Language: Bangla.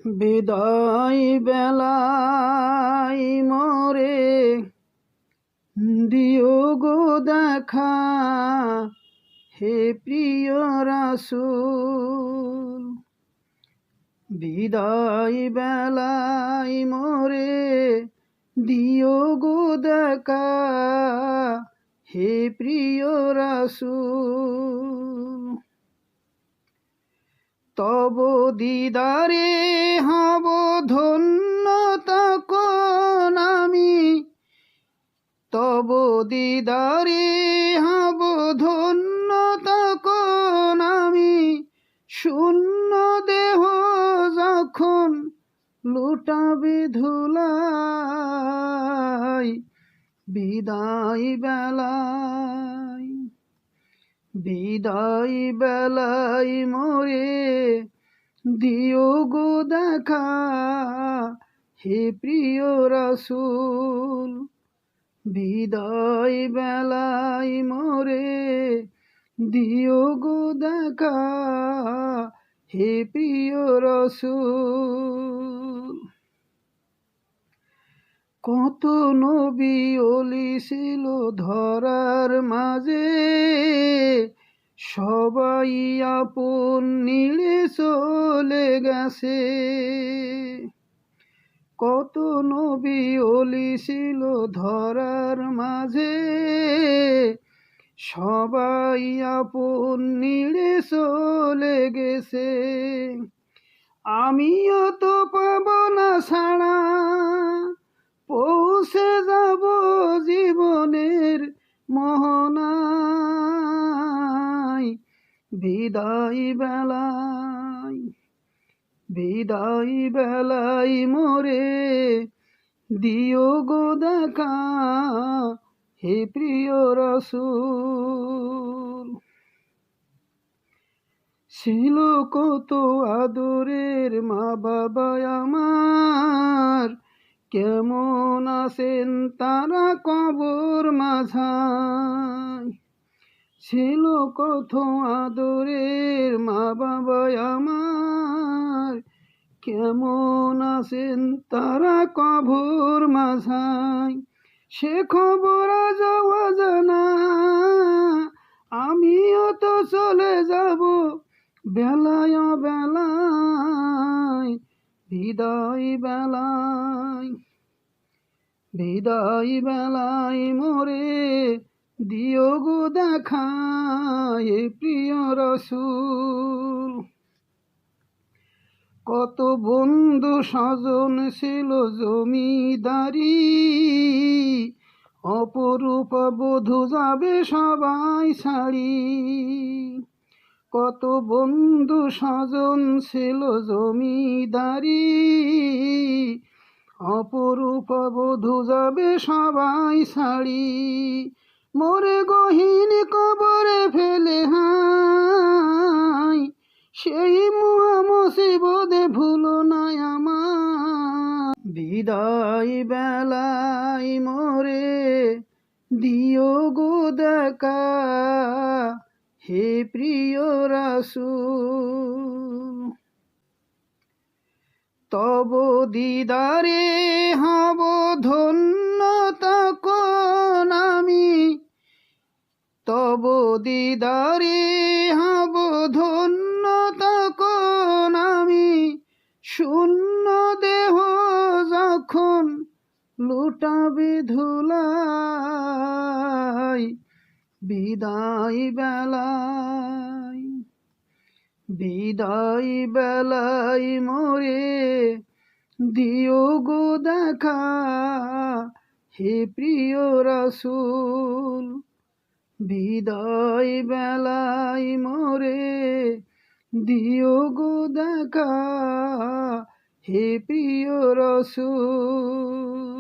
বিদায় বেলায় মোরে দিও গো দেখা, হে প্রিয় রাসূল। বিদায় বেলায় মোরে দিও গো দেখা, হে প্রিয় রাসূল। তব দিদারে হব ধন্য তখন আমি, তব দিদারে হব ধন্য তখন আমি, শূন্য দেহ যখন লুটাবে ধুলায়। বিদায় বেলায়, বিদায় বেলায় মোরে দিও গো দেখা, হে প্রিয় রাসূল। বিদায় বেলায় মোরে দিও গো দেখা, হে প্রিয় রাসূল। কত নবী ওলি ছিল ধরার মাঝে, সবাই আপন নিলে চলে গেছে। কত নবী ওলি ছিল ধরার মাঝে, সবাই আপন নিলে চলে গেছে। আমিও তো পাব না ছাড়া, পৌঁছে যাব জীবনের মোহনায়। বিদায় বেলায়, বিদায় বেলায় মোরে দিও গো দেখা, হে প্রিয় রাসূল। ছিল কত আদরের মা বাবা আমার, কেমন আছেন তারা কবর মাঝায়। ছিল কত আদরের মা বাবা আমার, কেমন আছেন তারা কবর মাঝায়। সে খবর আজ অজানা, আমিও তো চলে যাব বেলায় বেলায়। বিদায় বেলায়, বিদায় বেলায় মোরে দিও গো দেখা, হে প্রিয় রাসূল। কত বন্ধু স্বজন ছিল জমিদারি, অপরূপ বধূ যাবে সবাই ছাড়ি। কত বন্ধু স্বজন ছিল জমিদারি, অপরূপ বধূ যাবে সবাই ছাড়ি। মোরে গহীন কবরে ফেলে হাই, সেই মহা মুসিবতে ভুলো না আমার। বিদায় বেলায় মোরে দিও গো দেখা, হে প্রিয় রাসূল। তব দিদারে হব ধন্য তখন আমি, তব দিদারে হব ধন্য তখন আমি, শূন্য দেহ যখন লুটাবে ধুলায়। বিদায় বেলায়, বিদায় বেলায় মোরে দিও গো দেখা, হে প্রিয় রাসূল। বিদায় বেলায় মোরে দিও গো দেখা, হে প্রিয় রাসূল।